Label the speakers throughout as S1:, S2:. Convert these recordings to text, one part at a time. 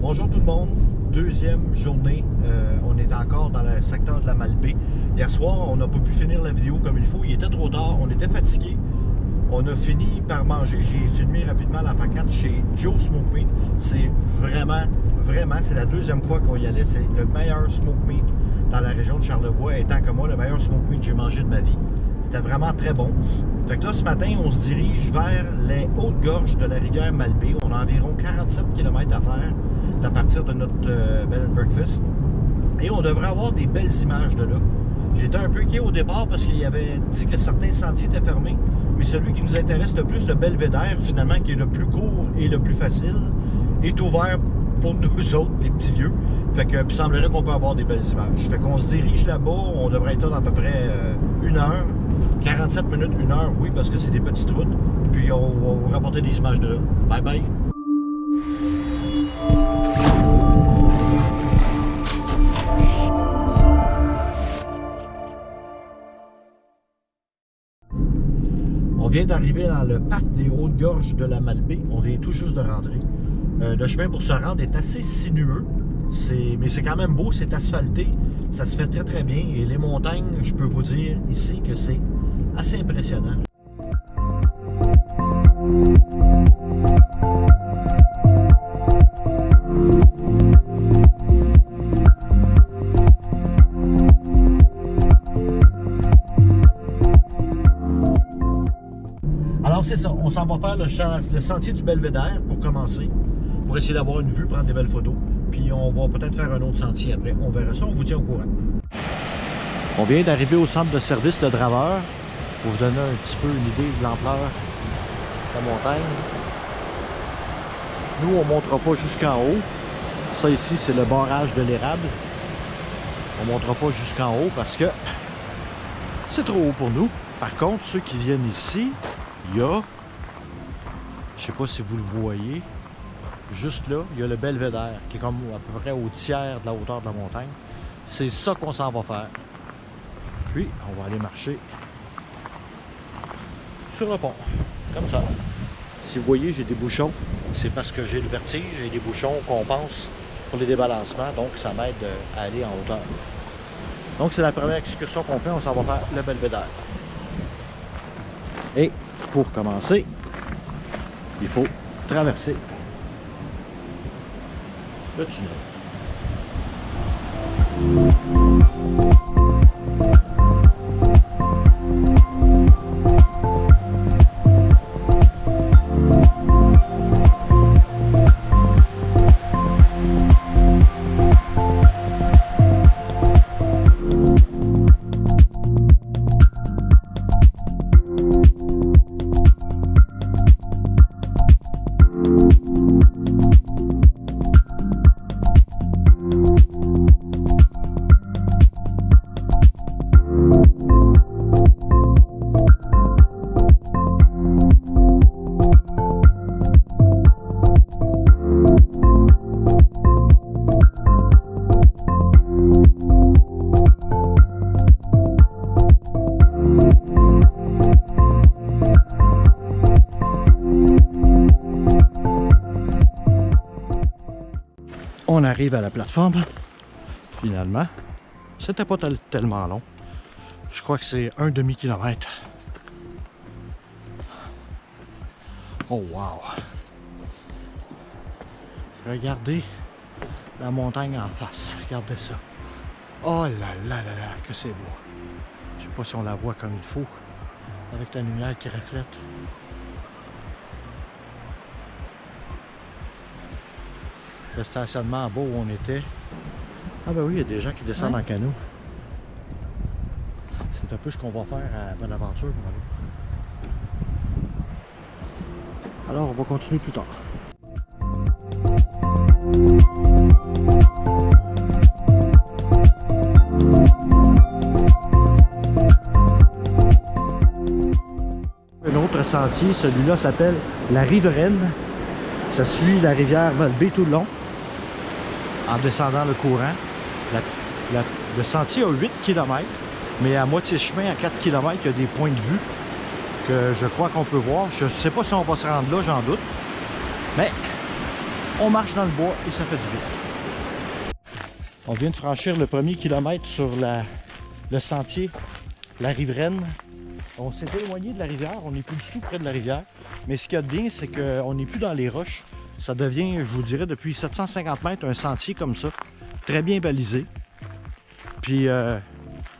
S1: Bonjour tout le monde, deuxième journée, on est encore dans le secteur de la Malbaie. Hier soir, on n'a pas pu finir la vidéo comme il faut, il était trop tard, on était fatigués. On a fini par manger, j'ai filmé rapidement la pancarte chez Joe Smoke Meat. C'est vraiment, c'est la deuxième fois qu'on y allait, c'est le meilleur smoke meat dans la région de Charlevoix, étant que moi, le meilleur smoke meat que j'ai mangé de ma vie. C'était vraiment très bon. Fait que là, ce matin, on se dirige vers les hautes gorges de la rivière Malbaie. On a environ 47 km à faire à partir de notre bed and breakfast. Et on devrait avoir des belles images de là. J'étais un peu inquiet au départ parce qu'il y avait dit que certains sentiers étaient fermés. Mais celui qui nous intéresse le plus, le Belvédère, finalement, qui est le plus court et le plus facile, est ouvert pour nous autres, les petits vieux. Fait que, puis semblerait qu'on peut avoir des belles images. Fait qu'on se dirige là-bas, on devrait être là dans à peu près 1 heure. 47 minutes, 1 heure, oui, parce que c'est des petites routes. Puis on va vous rapporter des images de là. Bye bye! On vient d'arriver dans le parc des Hautes-Gorges de la Malbaie. On vient tout juste de rentrer. Le chemin pour se rendre est assez sinueux, mais c'est quand même beau, c'est asphalté. Ça se fait très très bien. Et les montagnes, je peux vous dire ici que c'est assez impressionnant. Alors c'est ça, on s'en va faire le sentier du Belvédère pour commencer, pour essayer d'avoir une vue, prendre des belles photos. Puis on va peut-être faire un autre sentier après, on verra ça, on vous tient au courant. On vient d'arriver au centre de service de Draveur, pour vous donner un petit peu une idée de l'ampleur de la montagne. Nous, on ne montera pas jusqu'en haut. Ça ici, c'est le barrage de l'érable. On ne montera pas jusqu'en haut parce que c'est trop haut pour nous. Par contre, ceux qui viennent ici, il y a, je ne sais pas si vous le voyez, juste là, il y a le Belvédère qui est comme à peu près au tiers de la hauteur de la montagne. C'est ça qu'on s'en va faire. Puis, on va aller marcher sur le pont, comme ça. Si vous voyez, j'ai des bouchons, c'est parce que j'ai le vertige, j'ai des bouchons qu'on pense pour les débalancements, donc ça m'aide à aller en hauteur. Donc c'est la première excursion qu'on fait, on s'en va faire le Belvédère. Et pour commencer, il faut traverser le tunnel. On arrive à la plateforme, finalement. C'était pas tellement long. Je crois que c'est un demi-kilomètre. Oh wow! Regardez la montagne en face. Regardez ça. Oh là là là là, que c'est beau. Je sais pas si on la voit comme il faut, avec la lumière qui reflète. Le stationnement en bas où on était. Ah ben oui, il y a des gens qui descendent en canot. C'est un peu ce qu'on va faire à Bonaventure. Alors, on va continuer plus tard. Un autre sentier, celui-là s'appelle la Riveraine. Ça suit la rivière Malbaie tout le long, en descendant le courant. Le sentier a 8 km, mais à moitié chemin, à 4 km, il y a des points de vue que je crois qu'on peut voir. Je ne sais pas si on va se rendre là, j'en doute. Mais on marche dans le bois et ça fait du bien. On vient de franchir le premier kilomètre sur le sentier, la riveraine. On s'est éloigné de la rivière, on n'est plus du tout près de la rivière. Mais ce qu'il y a de bien, c'est qu'on n'est plus dans les roches. Ça devient, je vous dirais, depuis 750 mètres, un sentier comme ça, très bien balisé. Puis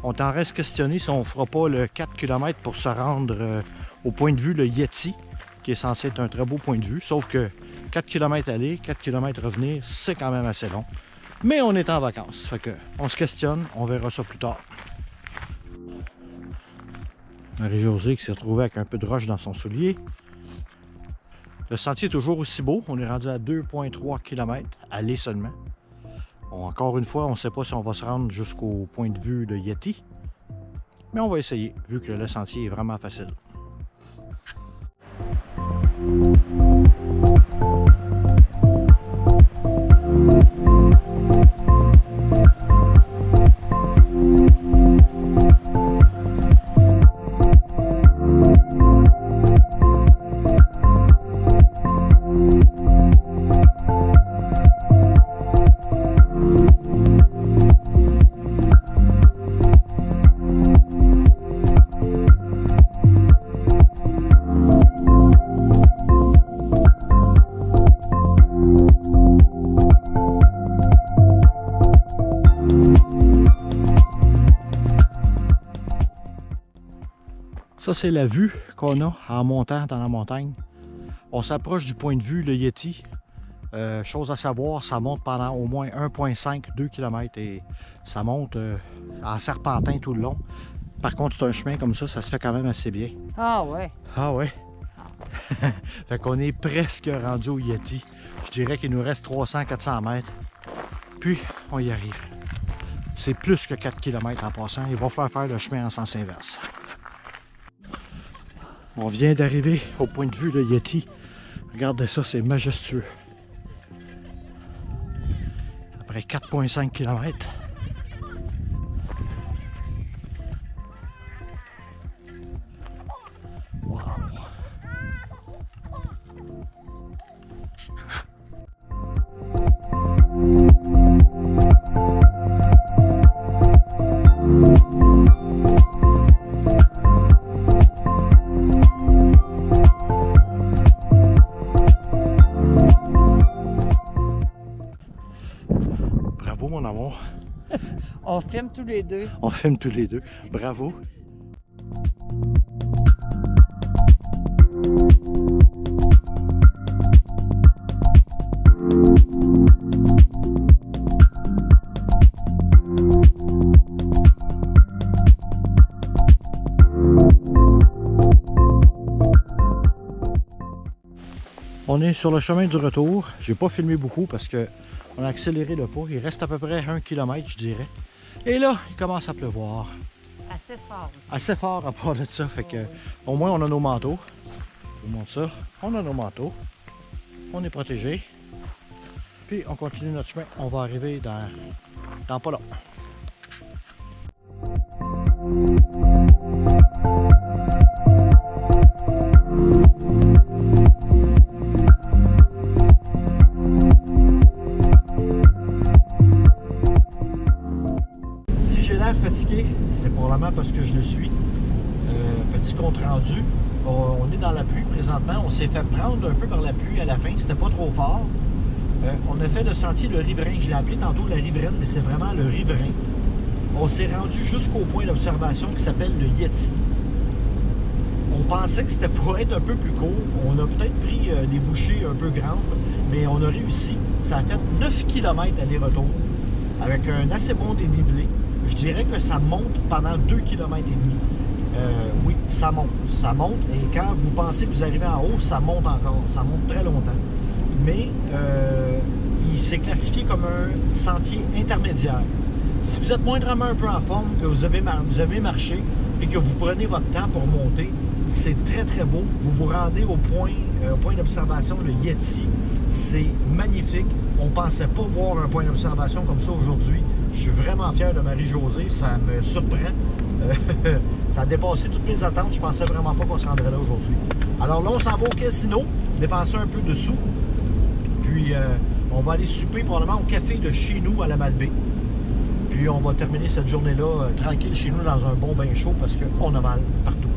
S1: on t'en reste questionné si on ne fera pas le 4 km pour se rendre au point de vue, le Yeti, qui est censé être un très beau point de vue. Sauf que 4 km aller, 4 km revenir, c'est quand même assez long. Mais on est en vacances, fait que on se questionne, on verra ça plus tard. Marie-Josée qui s'est retrouvée avec un peu de roche dans son soulier. Le sentier est toujours aussi beau. On est rendu à 2,3 km, aller seulement. Bon, encore une fois, on ne sait pas si on va se rendre jusqu'au point de vue de Yeti. Mais on va essayer, vu que le sentier est vraiment facile. Ça, c'est la vue qu'on a en montant dans la montagne. On s'approche du point de vue, le Yeti. Chose à savoir, ça monte pendant au moins 1,5-2 km et ça monte en serpentin tout le long. Par contre, c'est un chemin comme ça se fait quand même assez bien.
S2: Ah ouais?
S1: Ah ouais? Fait qu'on est presque rendu au Yeti. Je dirais qu'il nous reste 300-400 mètres. Puis, on y arrive. C'est plus que 4 km en passant. Il va falloir faire le chemin en sens inverse. On vient d'arriver au point de vue de Yeti. Regardez ça, c'est majestueux. Après 4,5 km. Wow! Bravo mon amour.
S2: On filme tous les deux.
S1: On filme tous les deux. Bravo. On est sur le chemin du retour. J'ai pas filmé beaucoup parce que on a accéléré le pas. Il reste à peu près 1 km, je dirais. Et là, il commence à pleuvoir.
S2: Assez fort aussi.
S1: Assez fort à part de ça. Fait que, au moins, on a nos manteaux. Je vous montre ça. On a nos manteaux. On est protégé. Puis, on continue notre chemin. On va arriver dans pas long. Si j'ai l'air fatigué, c'est probablement parce que je le suis. Petit compte rendu. On est dans la pluie présentement. On s'est fait prendre un peu par la pluie à la fin. C'était pas trop fort. On a fait le sentier le riverain. Je l'ai appelé tantôt la riveraine, mais c'est vraiment le riverain. On s'est rendu jusqu'au point d'observation qui s'appelle le Yeti. On pensait que c'était pour être un peu plus court. On a peut-être pris des bouchées un peu grandes, mais on a réussi. Ça a fait 9 km aller-retour avec un assez bon dénivelé. Je dirais que ça monte pendant 2 km et demi. Oui, ça monte. Ça monte et quand vous pensez que vous arrivez en haut, ça monte encore. Ça monte très longtemps. Mais il s'est classifié comme un sentier intermédiaire. Si vous êtes moindrement un peu en forme, que vous avez marché et que vous prenez votre temps pour monter, c'est très très beau. Vous vous rendez au point d'observation, le Yeti. C'est magnifique. On ne pensait pas voir un point d'observation comme ça aujourd'hui. Je suis vraiment fier de Marie-Josée. Ça me surprend. Ça a dépassé toutes mes attentes. Je pensais vraiment pas qu'on se rendrait là aujourd'hui. Alors là, on s'en va au casino, dépenser un peu de sous. Puis on va aller souper probablement au café de chez nous à la Malbaie. Puis on va terminer cette journée-là tranquille chez nous dans un bon bain chaud parce qu'on a mal partout.